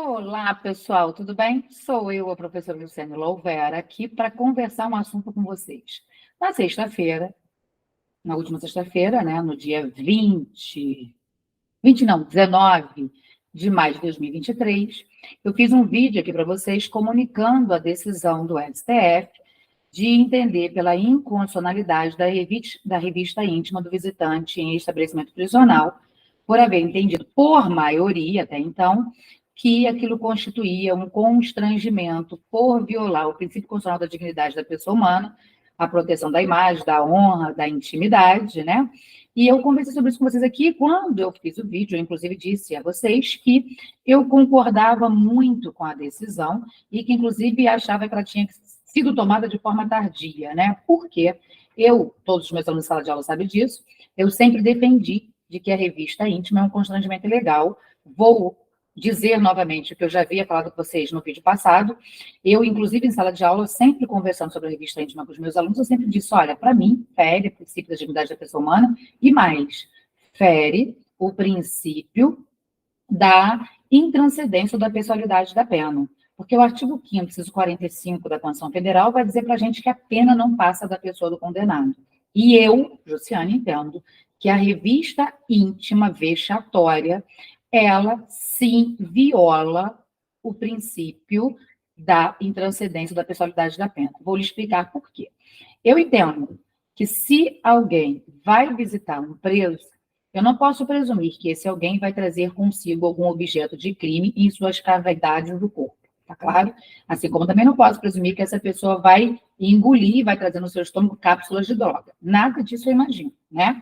Olá, pessoal, tudo bem? Sou eu, a professora Luciane Louvera, aqui para conversar um assunto com vocês. Na sexta-feira, na última sexta-feira, né, no dia 19 de maio de 2023, eu fiz um vídeo aqui para vocês comunicando a decisão do STF de entender pela inconstitucionalidade da revista íntima do visitante em estabelecimento prisional, por haver entendido por maioria até então que aquilo constituía um constrangimento por violar o princípio constitucional da dignidade da pessoa humana, a proteção da imagem, da honra, da intimidade, né? E eu conversei sobre isso com vocês aqui. Quando eu fiz o vídeo, eu inclusive disse a vocês que eu concordava muito com a decisão e que, inclusive, achava que ela tinha sido tomada de forma tardia, né? Porque todos os meus alunos de sala de aula sabem disso, eu sempre defendi de que a revista íntima é um constrangimento ilegal. Vou dizer novamente o que eu já havia falado com vocês no vídeo passado. Eu, inclusive, em sala de aula, sempre conversando sobre a revista íntima com os meus alunos, eu sempre disse, olha, para mim, fere o princípio da dignidade da pessoa humana e mais, fere o princípio da intranscendência da pessoalidade da pena. Porque o artigo 5º, inciso 45 da Constituição Federal vai dizer para a gente que a pena não passa da pessoa do condenado. E eu, Luciane, entendo que a revista íntima vexatória, ela sim viola o princípio da intranscendência da pessoalidade da pena. Vou lhe explicar por quê. Eu entendo que se alguém vai visitar um preso, eu não posso presumir que esse alguém vai trazer consigo algum objeto de crime em suas cavidades do corpo, tá claro? Assim como também não posso presumir que essa pessoa vai engolir, vai trazer no seu estômago cápsulas de droga. Nada disso eu imagino, né?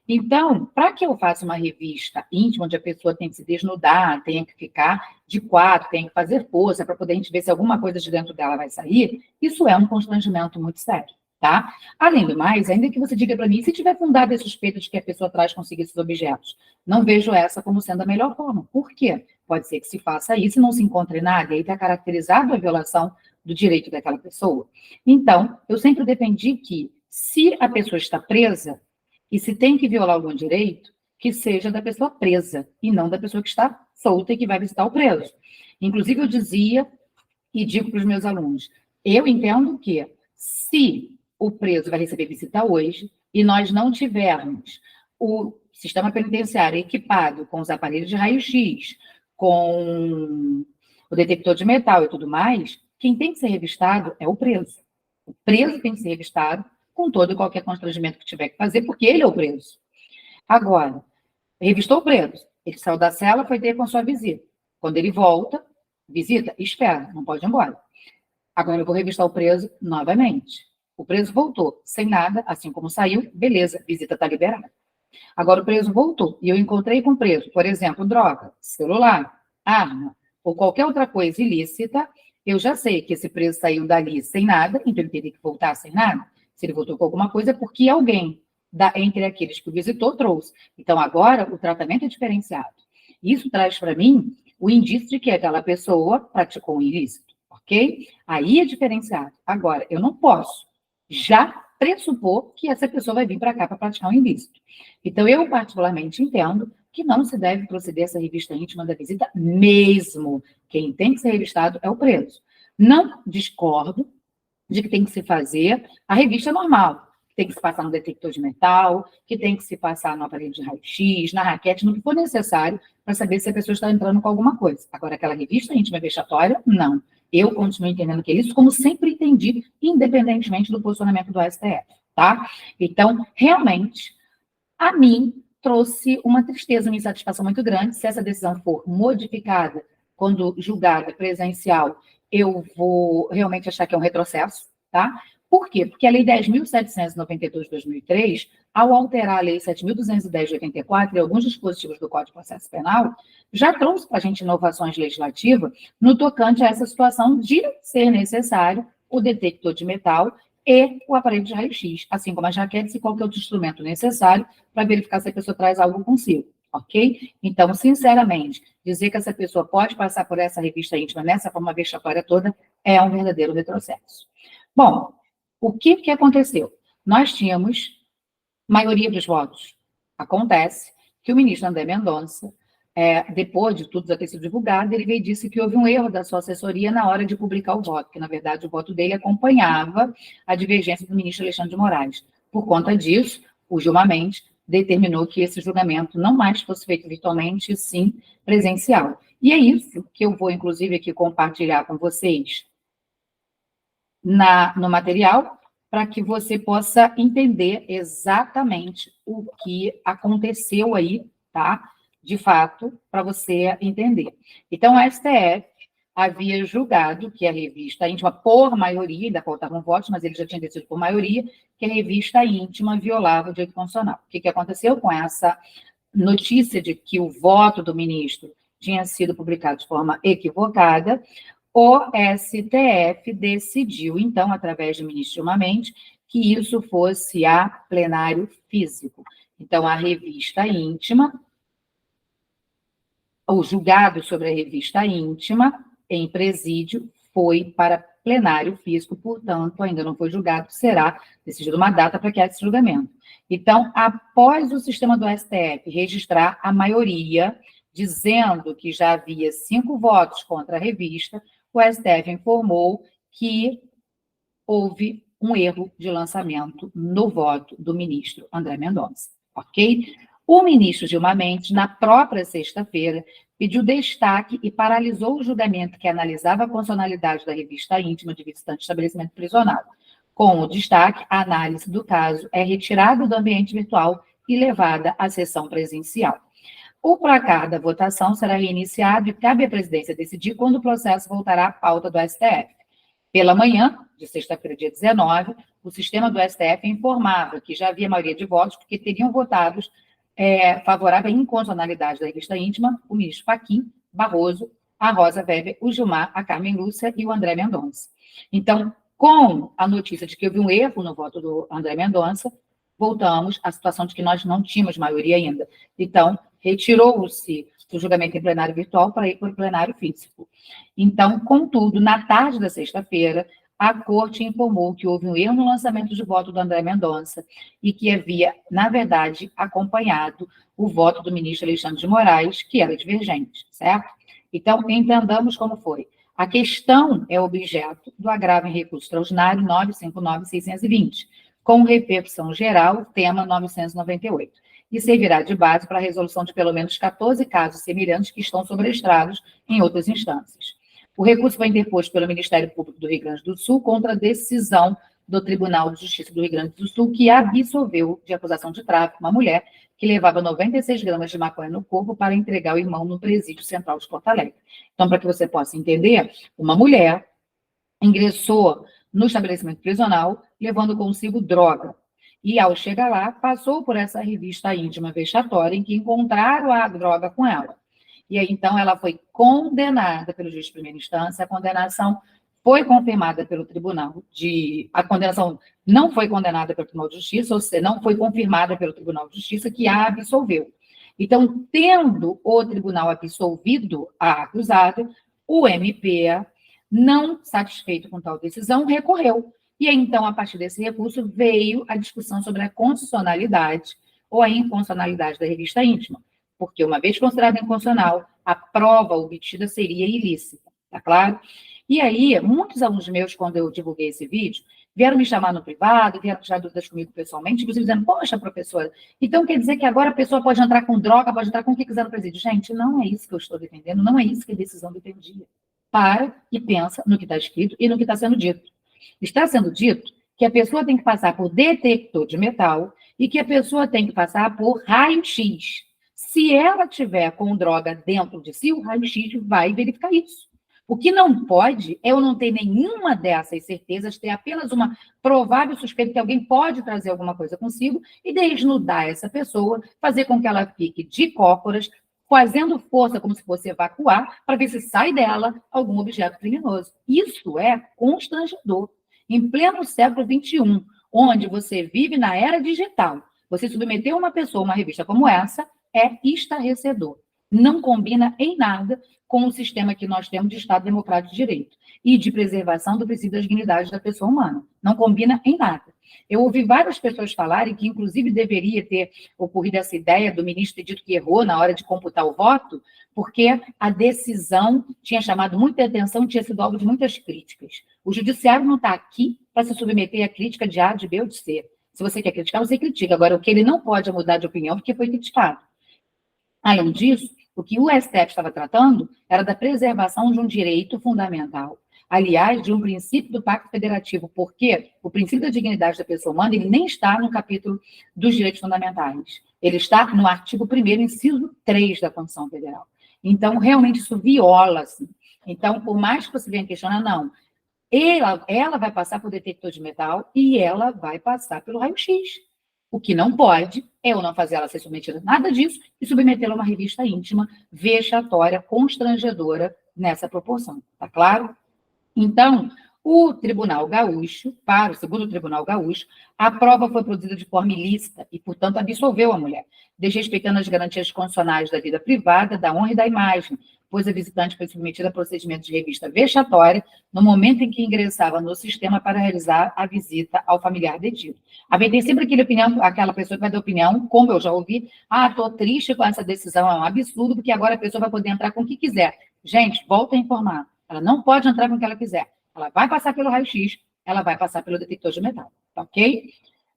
Então, para que eu faça uma revista íntima, onde a pessoa tem que se desnudar, tem que ficar de quatro, tem que fazer força para poder a gente ver se alguma coisa de dentro dela vai sair, isso é um constrangimento muito sério, tá? Além do mais, ainda que você diga para mim, se tiver fundada a suspeita de que a pessoa traz consigo esses objetos, não vejo essa como sendo a melhor forma. Por quê? Pode ser que se faça isso e não se encontre nada, e aí está caracterizado a violação do direito daquela pessoa. Então, eu sempre defendi que, se a pessoa está presa, e se tem que violar algum direito, que seja da pessoa presa, e não da pessoa que está solta e que vai visitar o preso. Inclusive, eu dizia e digo para os meus alunos, eu entendo que, se o preso vai receber visita hoje, e nós não tivermos o sistema penitenciário equipado com os aparelhos de raio-x, com o detector de metal e tudo mais, quem tem que ser revistado é o preso. O preso tem que ser revistado com todo e qualquer constrangimento que tiver que fazer, porque ele é o preso. Agora, revistou o preso, ele saiu da cela, foi ter com sua visita. Quando ele volta, visita, espera, não pode ir embora. Agora eu vou revistar o preso novamente. O preso voltou, sem nada, assim como saiu, beleza, visita está liberada. Agora o preso voltou, e eu encontrei com o preso, por exemplo, droga, celular, arma, ou qualquer outra coisa ilícita, eu já sei que esse preso saiu dali sem nada, então ele teria que voltar sem nada. Se ele voltou com alguma coisa, é porque alguém entre aqueles que o visitou trouxe. Então, agora, o tratamento é diferenciado. Isso traz para mim o indício de que aquela pessoa praticou um ilícito, ok? Aí é diferenciado. Agora, eu não posso já pressupor que essa pessoa vai vir para cá para praticar um ilícito. Então, eu particularmente entendo que não se deve proceder essa revista íntima da visita mesmo. Quem tem que ser revistado é o preso. Não discordo de que tem que se fazer a revista normal, que tem que se passar no detector de metal, que tem que se passar no aparelho de raio-x, na raquete, no que for necessário para saber se a pessoa está entrando com alguma coisa. Agora, aquela revista íntima vexatória, não. Eu continuo entendendo que é isso, como sempre entendi, independentemente do posicionamento do STF, tá? Então, realmente, a mim trouxe uma tristeza, uma insatisfação muito grande. Se essa decisão for modificada quando julgada presencial, eu vou realmente achar que é um retrocesso, tá? Por quê? Porque a Lei 10.792 de 2003, ao alterar a Lei 7.210 de 84 e alguns dispositivos do Código de Processo Penal, já trouxe para a gente inovações legislativas no tocante a essa situação de ser necessário o detector de metal e o aparelho de raio-x, assim como as raquetes e qualquer outro instrumento necessário para verificar se a pessoa traz algo consigo, ok? Então, sinceramente, dizer que essa pessoa pode passar por essa revista íntima nessa forma vexatória toda é um verdadeiro retrocesso. Bom, o que aconteceu? Nós tínhamos maioria dos votos. Acontece que o ministro André Mendonça depois de tudo já ter sido divulgado, ele veio e disse que houve um erro da sua assessoria na hora de publicar o voto, que, na verdade, o voto dele acompanhava a divergência do ministro Alexandre de Moraes. Por conta disso, o Gilmar Mendes determinou que esse julgamento não mais fosse feito virtualmente, sim presencial. E é isso que eu vou, inclusive, aqui compartilhar com vocês no material, para que você possa entender exatamente o que aconteceu aí, tá? De fato, para você entender. Então, a STF havia julgado que a revista íntima, por maioria, ainda faltavam votos, mas ele já tinha decidido por maioria, que a revista íntima violava o direito constitucional. O que aconteceu com essa notícia de que o voto do ministro tinha sido publicado de forma equivocada? O STF decidiu, então, através do ministro Gilmar Mendes, que isso fosse a plenário físico. Então, a revista íntima, o julgado sobre a revista íntima, em presídio, foi para plenário físico, portanto, ainda não foi julgado, será decidida uma data para que haja esse julgamento. Então, após o sistema do STF registrar a maioria, dizendo que já havia 5 votos contra a revista, o STF informou que houve um erro de lançamento no voto do ministro André Mendonça, ok? O ministro Gilmar Mendes, na própria sexta-feira, pediu destaque e paralisou o julgamento que analisava a constitucionalidade da revista íntima de visitante de estabelecimento prisional. Com o destaque, a análise do caso é retirada do ambiente virtual e levada à sessão presencial. O placar da votação será reiniciado e cabe à presidência decidir quando o processo voltará à pauta do STF. Pela manhã, de sexta-feira, dia 19, o sistema do STF informava que já havia maioria de votos, porque teriam votado favorável à inconstitucionalidade da revista íntima o ministro Fachin, Barroso, a Rosa Weber, o Gilmar, a Carmen Lúcia e o André Mendonça. Então, com a notícia de que houve um erro no voto do André Mendonça, voltamos à situação de que nós não tínhamos maioria ainda. Então, retirou-se do julgamento em plenário virtual para ir para o plenário físico. Então, contudo, na tarde da sexta-feira, a Corte informou que houve um erro no lançamento de voto do André Mendonça e que havia, na verdade, acompanhado o voto do ministro Alexandre de Moraes, que era divergente, certo? Então, entendamos como foi. A questão é objeto do agravo em recurso extraordinário 959.620, com repercussão geral, tema 998, e servirá de base para a resolução de pelo menos 14 casos semelhantes que estão sobrestrados em outras instâncias. O recurso foi interposto pelo Ministério Público do Rio Grande do Sul contra a decisão do Tribunal de Justiça do Rio Grande do Sul, que absolveu de acusação de tráfico uma mulher que levava 96 gramas de maconha no corpo para entregar ao irmão no presídio central de Porto Alegre. Então, para que você possa entender, uma mulher ingressou no estabelecimento prisional levando consigo droga. E, ao chegar lá, passou por essa revista íntima vexatória em que encontraram a droga com ela. E aí, então, ela foi condenada pelo juiz de primeira instância, a condenação foi confirmada pelo tribunal a condenação não foi condenada pelo Tribunal de Justiça, ou seja, não foi confirmada pelo Tribunal de Justiça, que a absolveu. Então, tendo o tribunal absolvido a acusada, o MP, não satisfeito com tal decisão, recorreu. E aí, então, a partir desse recurso, veio a discussão sobre a constitucionalidade ou a inconstitucionalidade da revista íntima, porque, uma vez considerada inconstitucional, a prova obtida seria ilícita, tá claro? E aí, muitos alunos meus, quando eu divulguei esse vídeo, vieram me chamar no privado, vieram tirar dúvidas comigo pessoalmente, inclusive dizendo, poxa, professora, então quer dizer que agora a pessoa pode entrar com droga, pode entrar com o que quiser no presídio. Gente, não é isso que eu estou defendendo, não é isso que a decisão defendia. Para e pensa no que está escrito e no que está sendo dito. Está sendo dito que a pessoa tem que passar por detector de metal e que a pessoa tem que passar por raio-x. Se ela tiver com droga dentro de si, o raio-x vai verificar isso. O que não pode é eu não ter nenhuma dessas certezas, ter apenas uma provável suspeita que alguém pode trazer alguma coisa consigo e desnudar essa pessoa, fazer com que ela fique de cócoras, fazendo força como se fosse evacuar, para ver se sai dela algum objeto criminoso. Isso é constrangedor. Em pleno século XXI, onde você vive na era digital, você submeter uma pessoa a uma revista como essa é estarrecedor. Não combina em nada com o sistema que nós temos de Estado Democrático de Direito e de preservação do princípio da dignidade da pessoa humana. Não combina em nada. Eu ouvi várias pessoas falarem que, inclusive, deveria ter ocorrido essa ideia do ministro ter dito que errou na hora de computar o voto, porque a decisão tinha chamado muita atenção e tinha sido alvo de muitas críticas. O judiciário não está aqui para se submeter à crítica de A, de B ou de C. Se você quer criticar, você critica. Agora, o que ele não pode é mudar de opinião porque foi criticado. Além disso, o que o STF estava tratando era da preservação de um direito fundamental. Aliás, de um princípio do Pacto Federativo, porque o princípio da dignidade da pessoa humana ele nem está no capítulo dos direitos fundamentais. Ele está no artigo 1º, inciso 3 da Constituição Federal. Então, realmente, isso viola, assim. Então, por mais que você venha questionar, não. Ela vai passar por detector de metal e ela vai passar pelo raio-x. O que não pode é eu não fazer ela ser submetida a nada disso e submetê-la a uma revista íntima, vexatória, constrangedora nessa proporção. Tá claro? Então, o Tribunal Gaúcho, para o segundo Tribunal Gaúcho, a prova foi produzida de forma ilícita e, portanto, absolveu a mulher, desrespeitando as garantias constitucionais da vida privada, da honra e da imagem, pois a visitante foi submetida a procedimento de revista vexatória no momento em que ingressava no sistema para realizar a visita ao familiar detido. Tem sempre aquela pessoa que vai dar opinião, como eu já ouvi, estou triste com essa decisão, é um absurdo, porque agora a pessoa vai poder entrar com o que quiser. Gente, volto a informar, ela não pode entrar com o que ela quiser. Ela vai passar pelo raio-x, ela vai passar pelo detector de metal, tá ok?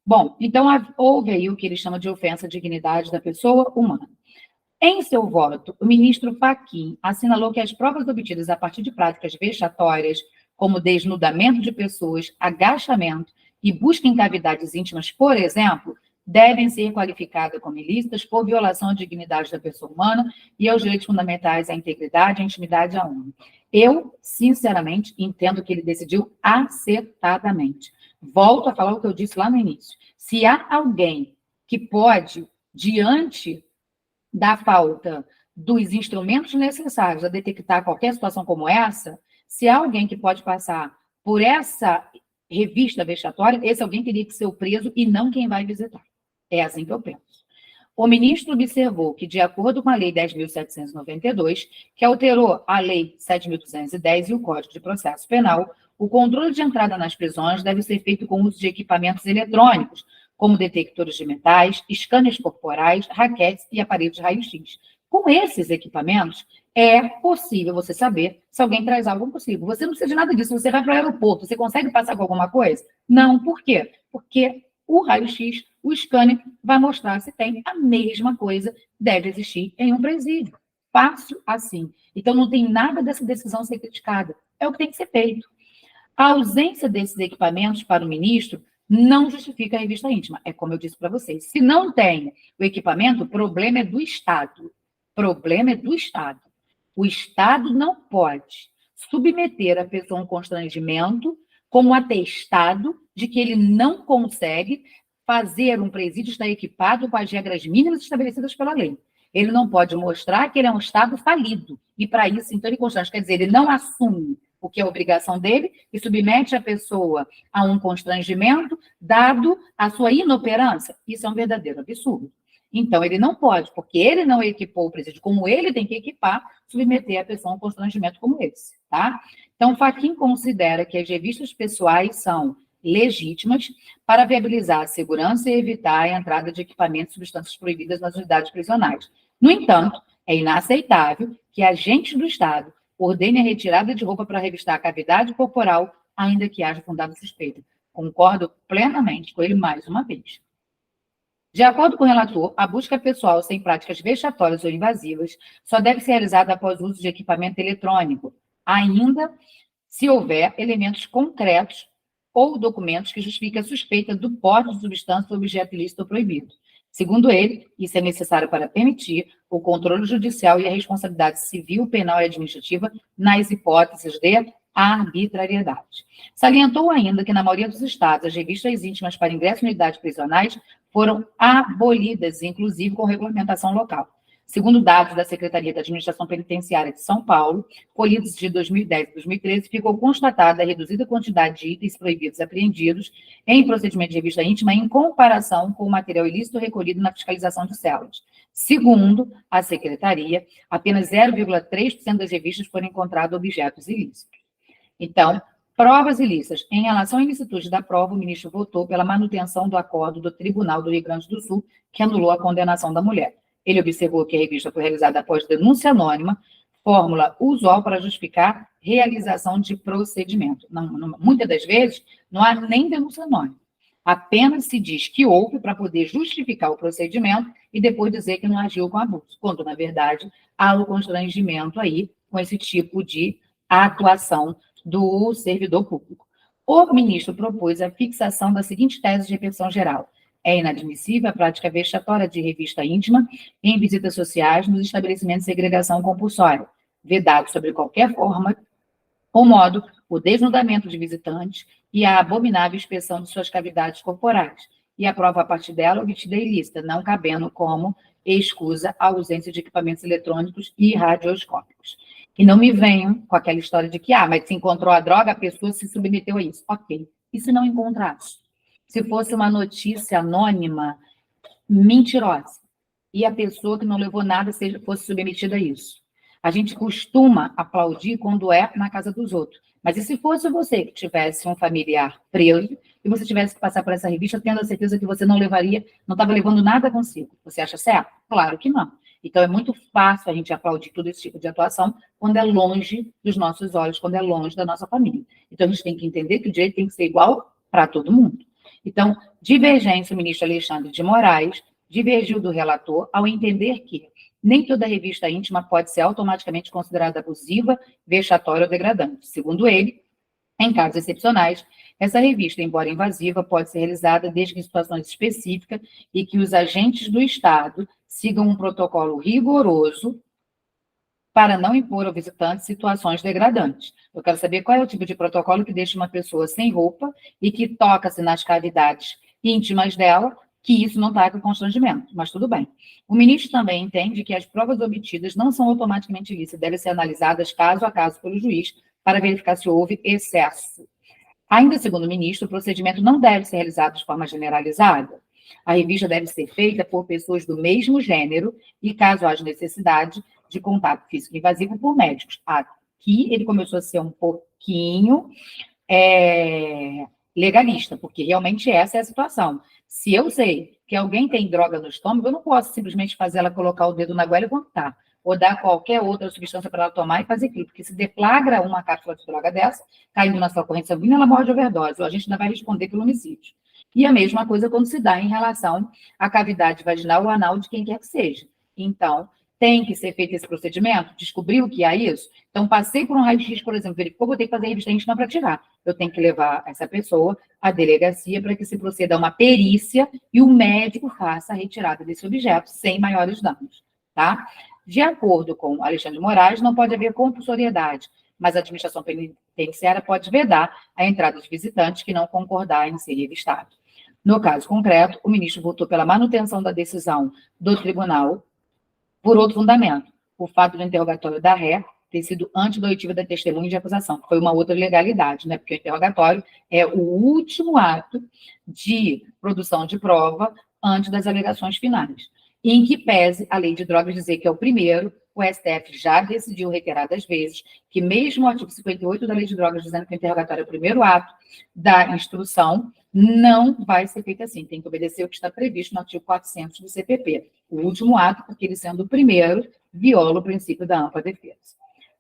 Bom, então houve aí o que ele chama de ofensa à dignidade da pessoa humana. Em seu voto, o ministro Fachin assinalou que as provas obtidas a partir de práticas vexatórias, como desnudamento de pessoas, agachamento e busca em cavidades íntimas, por exemplo, devem ser qualificadas como ilícitas por violação à dignidade da pessoa humana e aos direitos fundamentais à integridade, à intimidade e à honra. Eu, sinceramente, entendo que ele decidiu acertadamente. Volto a falar o que eu disse lá no início. Se há alguém que pode, diante da falta dos instrumentos necessários a detectar qualquer situação como essa, se há alguém que pode passar por essa revista vexatória, esse alguém teria que ser o preso e não quem vai visitar. É assim que eu penso. O ministro observou que, de acordo com a Lei 10.792, que alterou a Lei 7.210 e o Código de Processo Penal, o controle de entrada nas prisões deve ser feito com o uso de equipamentos eletrônicos, como detectores de metais, scanners corporais, raquetes e aparelhos de raio-x. Com esses equipamentos, é possível você saber se alguém traz algo possível. Você não precisa de nada disso. Você vai para o aeroporto, você consegue passar com alguma coisa? Não. Por quê? Porque o raio-x, o scanner, vai mostrar se tem a mesma coisa deve existir em um presídio. Fácil assim. Então, não tem nada dessa decisão ser criticada. É o que tem que ser feito. A ausência desses equipamentos para o ministro não justifica a revista íntima. É como eu disse para vocês. Se não tem o equipamento, o problema é do Estado. O problema é do Estado. O Estado não pode submeter a pessoa a um constrangimento como atestado de que ele não consegue fazer um presídio estar equipado com as regras mínimas estabelecidas pela lei. Ele não pode mostrar que ele é um Estado falido. E, para isso, então, ele constrange. Quer dizer, ele não assume o que é obrigação dele e submete a pessoa a um constrangimento dado a sua inoperância. Isso é um verdadeiro absurdo. Então, ele não pode, porque ele não equipou o presídio como ele tem que equipar, submeter a pessoa a um constrangimento como esse, tá? Então, Fachin considera que as revistas pessoais são legítimas para viabilizar a segurança e evitar a entrada de equipamentos e substâncias proibidas nas unidades prisionais. No entanto, é inaceitável que agentes do Estado ordene a retirada de roupa para revistar a cavidade corporal, ainda que haja fundado suspeita. Concordo plenamente com ele mais uma vez. De acordo com o relator, a busca pessoal sem práticas vexatórias ou invasivas só deve ser realizada após o uso de equipamento eletrônico, ainda se houver elementos concretos ou documentos que justifiquem a suspeita do porte de substância ou objeto ilícito ou proibido. Segundo ele, isso é necessário para permitir o controle judicial e a responsabilidade civil, penal e administrativa nas hipóteses de arbitrariedade. Salientou ainda que, na maioria dos estados, as revistas íntimas para ingresso em unidades prisionais foram abolidas, inclusive com regulamentação local. Segundo dados da Secretaria da Administração Penitenciária de São Paulo, colhidos de 2010 e 2013, ficou constatada a reduzida quantidade de itens proibidos apreendidos em procedimento de revista íntima em comparação com o material ilícito recolhido na fiscalização de celas. Segundo a Secretaria, apenas 0,3% das revistas foram encontrados objetos ilícitos. Então, Provas ilícitas. Em relação à ilicitude da prova, o ministro votou pela manutenção do acordo do Tribunal do Rio Grande do Sul, que anulou a condenação da mulher. Ele observou que a revista foi realizada após denúncia anônima, fórmula usual para justificar realização de procedimento. Muitas das vezes, não há nem denúncia anônima. Apenas se diz que houve para poder justificar o procedimento e depois dizer que não agiu com abuso, quando, na verdade, há o constrangimento aí com esse tipo de atuação do servidor público. O ministro propôs a fixação da seguinte tese de repercussão geral: é inadmissível a prática vexatória de revista íntima em visitas sociais nos estabelecimentos de segregação compulsória, vedado sobre qualquer forma ou modo o desnudamento de visitantes e a abominável inspeção de suas cavidades corporais, e a prova a partir dela obtida ilícita, não cabendo como excusa a ausência de equipamentos eletrônicos e radioscópicos. E não me venham com aquela história de que, mas se encontrou a droga, a pessoa se submeteu a isso. Ok. E se não encontrasse? Se fosse uma notícia anônima, mentirosa, e a pessoa que não levou nada fosse submetida a isso? A gente costuma aplaudir quando é na casa dos outros. Mas e se fosse você que tivesse um familiar preso e você tivesse que passar por essa revista, tendo a certeza que você não estava levando nada consigo? Você acha certo? Claro que não. Então, é muito fácil a gente aplaudir todo esse tipo de atuação quando é longe dos nossos olhos, quando é longe da nossa família. Então, a gente tem que entender que o direito tem que ser igual para todo mundo. Então, divergência, o ministro Alexandre de Moraes divergiu do relator ao entender que nem toda revista íntima pode ser automaticamente considerada abusiva, vexatória ou degradante. Segundo ele, em casos excepcionais, essa revista, embora invasiva, pode ser realizada desde que em situações específicas e que os agentes do Estado sigam um protocolo rigoroso para não impor ao visitante situações degradantes. Eu quero saber qual é o tipo de protocolo que deixa uma pessoa sem roupa e que toca-se nas cavidades íntimas dela, que isso não traga constrangimento, mas tudo bem. O ministro também entende que as provas obtidas não são automaticamente ilícitas, devem ser analisadas caso a caso pelo juiz para verificar se houve excesso. Ainda segundo o ministro, o procedimento não deve ser realizado de forma generalizada. A revista deve ser feita por pessoas do mesmo gênero e, caso haja necessidade de contato físico invasivo, por médicos. Aqui ele começou a ser um pouquinho legalista, porque realmente essa é a situação. Se eu sei que alguém tem droga no estômago, eu não posso simplesmente fazer ela colocar o dedo na goela e contar, ou dar qualquer outra substância para ela tomar e fazer aquilo, porque se deflagra uma cápsula de droga dessa, caindo na sua corrente sanguínea, ela morre de overdose, ou a gente ainda vai responder pelo homicídio. E a mesma coisa quando se dá em relação à cavidade vaginal ou anal de quem quer que seja. Então, tem que ser feito esse procedimento? Descobriu que há isso? Então, passei por um raio-x, por exemplo, verificou, vou ter que fazer revista íntima para tirar. Eu tenho que levar essa pessoa à delegacia para que se proceda a uma perícia e o médico faça a retirada desse objeto sem maiores danos, tá? De acordo com Alexandre de Moraes, não pode haver compulsoriedade, mas a administração penitenciária pode vedar a entrada de visitantes que não concordarem em ser revistados. No caso concreto, o ministro votou pela manutenção da decisão do tribunal por outro fundamento, o fato do interrogatório da ré ter sido antes da oitiva da testemunha de acusação, que foi uma outra legalidade, né? Porque o interrogatório é o último ato de produção de prova antes das alegações finais. E em que pese a lei de drogas dizer que é o primeiro, o STF já decidiu reiteradas vezes que mesmo o artigo 58 da lei de drogas dizendo que o interrogatório é o primeiro ato da instrução, não vai ser feito assim, tem que obedecer o que está previsto no artigo 400 do CPP, o último ato, porque ele sendo o primeiro, viola o princípio da ampla defesa.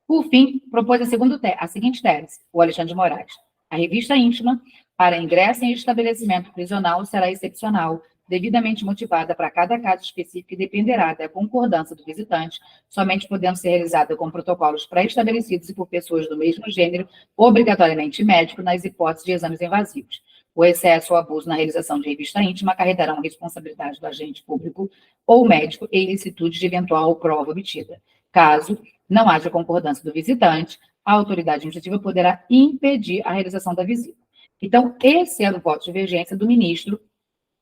Por fim, propôs a seguinte tese, o Alexandre de Moraes: a revista íntima, para ingresso em estabelecimento prisional, será excepcional, devidamente motivada para cada caso específico e dependerá da concordância do visitante, somente podendo ser realizada com protocolos pré-estabelecidos e por pessoas do mesmo gênero, obrigatoriamente médico, nas hipóteses de exames invasivos. O excesso ou abuso na realização de revista íntima acarretarão responsabilidade do agente público ou médico e ilicitude de eventual prova obtida. Caso não haja concordância do visitante, a autoridade administrativa poderá impedir a realização da visita. Então, esse era o voto de divergência do ministro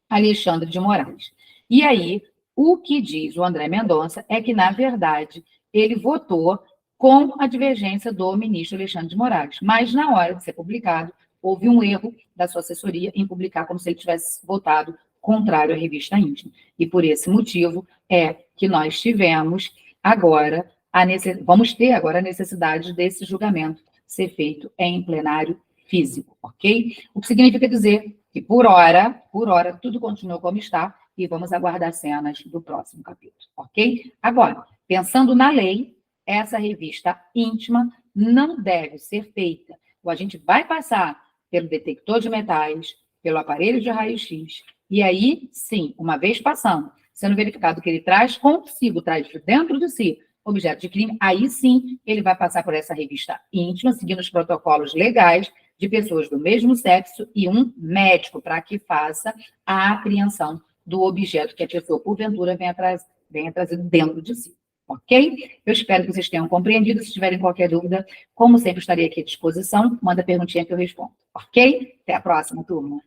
Alexandre de Moraes. E aí, o que diz o André Mendonça é que, na verdade, ele votou com a divergência do ministro Alexandre de Moraes, mas na hora de ser publicado, houve um erro da sua assessoria em publicar como se ele tivesse votado contrário à revista íntima. E por esse motivo é que nós tivemos agora vamos ter agora a necessidade desse julgamento ser feito em plenário físico, ok? O que significa dizer que, por hora, tudo continua como está e vamos aguardar cenas do próximo capítulo, ok? Agora, pensando na lei, essa revista íntima não deve ser feita. O agente vai passar pelo detector de metais, pelo aparelho de raio-x, e aí, sim, uma vez passando, sendo verificado que ele traz consigo, traz dentro de si objeto de crime, aí sim ele vai passar por essa revista íntima, seguindo os protocolos legais de pessoas do mesmo sexo e um médico para que faça a apreensão do objeto que a pessoa, porventura, venha trazido dentro de si. Ok? Eu espero que vocês tenham compreendido. Se tiverem qualquer dúvida, como sempre, estarei aqui à disposição. Manda perguntinha que eu respondo. Ok? Até a próxima, turma.